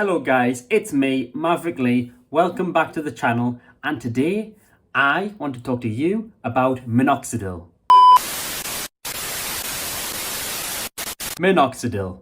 Hello guys, it's me, Maverick Lee. Welcome back to the channel, and today I want to talk to you about Minoxidil. Minoxidil.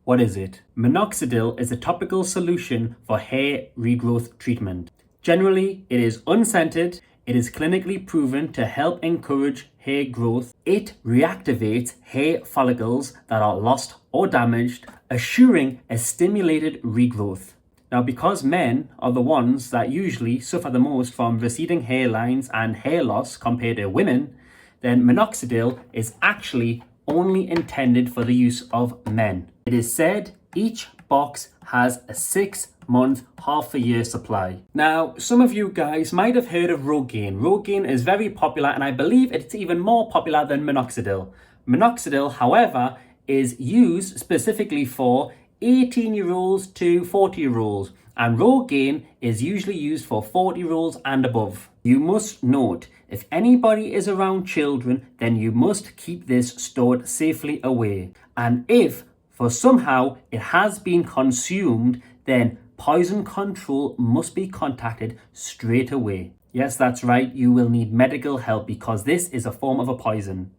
What is it? Minoxidil is a topical solution for hair regrowth treatment. Generally, it is unscented. It is clinically proven to help encourage hair growth. It reactivates hair follicles that are lost or damaged, assuring a stimulated regrowth. Now, because men are the ones that usually suffer the most from receding hairlines and hair loss compared to women, then Minoxidil is actually only intended for the use of men. It is said each box has a 6-month, half-a-year supply. Now, some of you guys might have heard of Rogaine. Rogaine is very popular, and I believe it's even more popular than Minoxidil. Minoxidil, however, is used specifically for 18-year-olds to 40-year-olds, and Rogaine is usually used for 40-year-olds and above. You must note, if anybody is around children, then you must keep this stored safely away. And if for somehow it has been consumed, then poison control must be contacted straight away. Yes, that's right, you will need medical help because this is a form of a poison.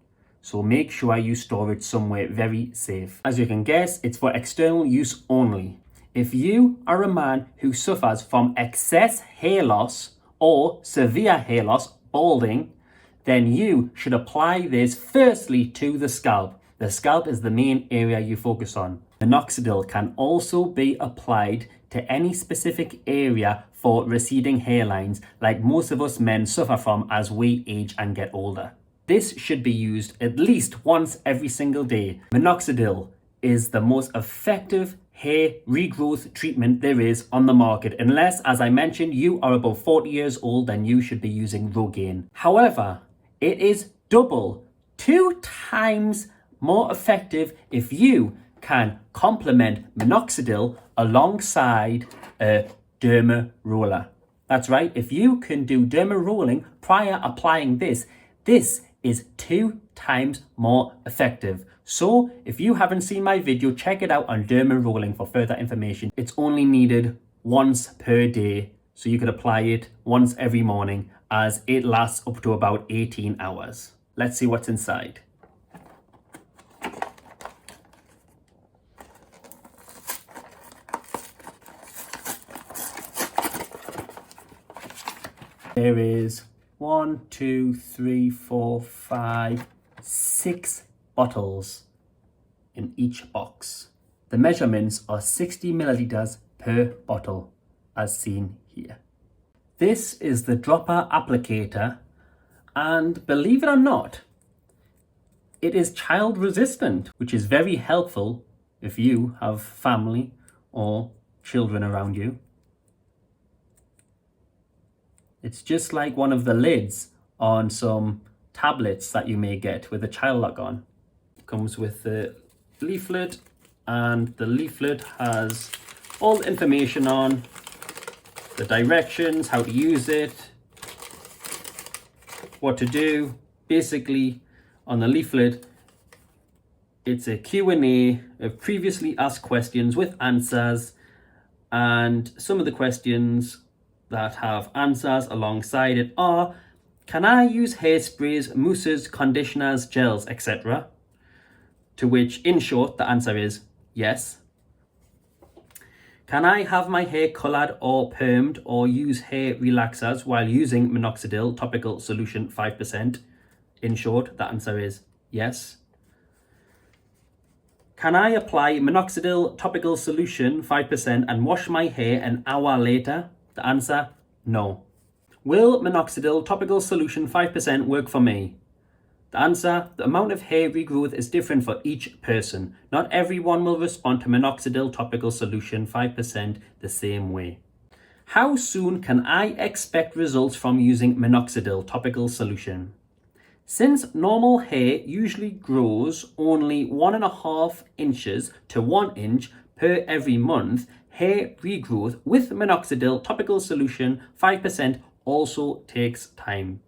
So make sure you store it somewhere very safe. As you can guess, it's for external use only. If you are a man who suffers from excess hair loss or severe hair loss, balding, then you should apply this firstly to the scalp. The scalp is the main area you focus on. Minoxidil can also be applied to any specific area for receding hairlines, like most of us men suffer from as we age and get older. This should be used at least once every single day. Minoxidil is the most effective hair regrowth treatment there is on the market, unless, as I mentioned, you are above 40 years old, then you should be using Rogaine. However, it is double, 2 times more effective if you can complement Minoxidil alongside a dermaroller. That's right, if you can do dermarolling prior applying this, this is 2 times more effective. So if you haven't seen my video, check it out on dermarolling for further information. It's only needed once per day, so you could apply it once every morning, as it lasts up to about 18 hours. Let's see what's inside. There is 1, 2, 3, 4, 5, 6 bottles in each box. The measurements are 60 milliliters per bottle, as seen here. This is the dropper applicator, and believe it or not, it is child resistant, which is very helpful if you have family or children around you. It's just like one of the lids on some tablets that you may get with a child lock on. It comes with the leaflet, and the leaflet has all the information on the directions, how to use it, what to do. Basically, on the leaflet, it's a Q&A of previously asked questions with answers, and some of the questions that have answers alongside it are: can I use hairsprays, mousses, conditioners, gels, etc.? To which, in short, the answer is yes. Can I have my hair coloured or permed or use hair relaxers while using Minoxidil topical solution 5%? In short, the answer is yes. Can I apply Minoxidil topical solution 5% and wash my hair an hour later? The answer, no. Will Minoxidil topical solution 5% work for me? The answer, the amount of hair regrowth is different for each person. Not everyone will respond to Minoxidil topical solution 5% the same way. How soon can I expect results from using Minoxidil topical solution? Since normal hair usually grows only 1.5 inches to 1 inch per every month, hair regrowth with Minoxidil topical solution 5% also takes time.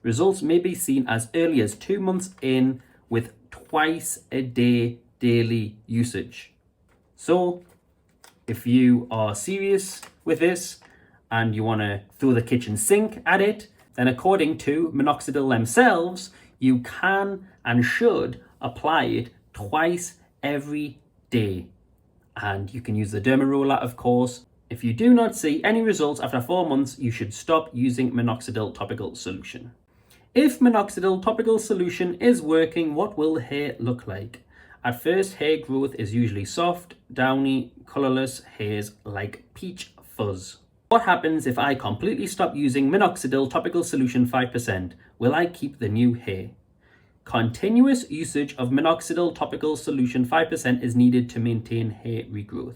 Results may be seen as early as 2 months in with twice a day daily usage. So If you are serious with this and you want to throw the kitchen sink at it, then according to Minoxidil themselves, you can and should apply it twice every day. And you can use the dermaroller, of course. If you do not see any results after 4 months, you should stop using Minoxidil topical solution. If Minoxidil topical solution is working, what will the hair look like? At first, hair growth is usually soft, downy, colourless hairs like peach fuzz. What happens if I completely stop using Minoxidil topical solution 5%? Will I keep the new hair? Continuous usage of Minoxidil topical solution 5% is needed to maintain hair regrowth.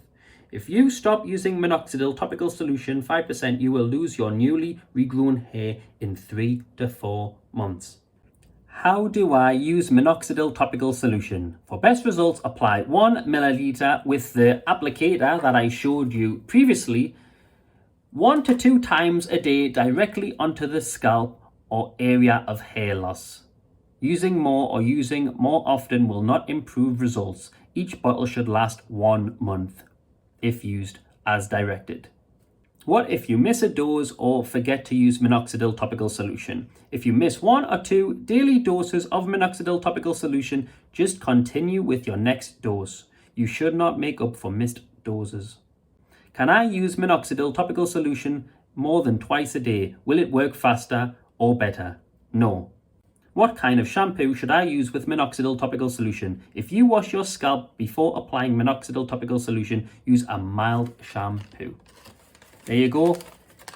If you stop using Minoxidil topical solution 5%, you will lose your newly regrown hair in 3 to 4 months. How do I use Minoxidil topical solution? For best results, apply 1 milliliter with the applicator that I showed you previously 1 to 2 times a day directly onto the scalp or area of hair loss. Using more or using more often will not improve results. Each bottle should last 1 month if used as directed. What if you miss a dose or forget to use Minoxidil topical solution? If you miss 1 or 2 daily doses of Minoxidil topical solution, just continue with your next dose. You should not make up for missed doses. Can I use Minoxidil topical solution more than twice a day? Will it work faster or better? No. What kind of shampoo should I use with Minoxidil topical solution? If you wash your scalp before applying Minoxidil topical solution, use a mild shampoo. There you go.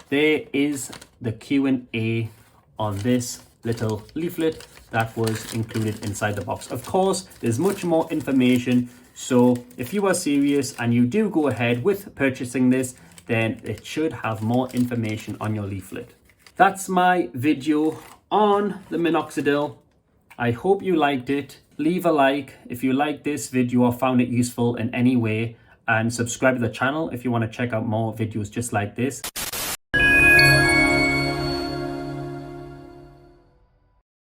There is the Q&A on this little leaflet that was included inside the box. Of course, there's much more information. So if you are serious and you do go ahead with purchasing this, then it should have more information on your leaflet. That's my video on the Minoxidil. I hope you liked it. Leave a like if you liked this video or found it useful in any way, and subscribe to the channel if you want to check out more videos just like this.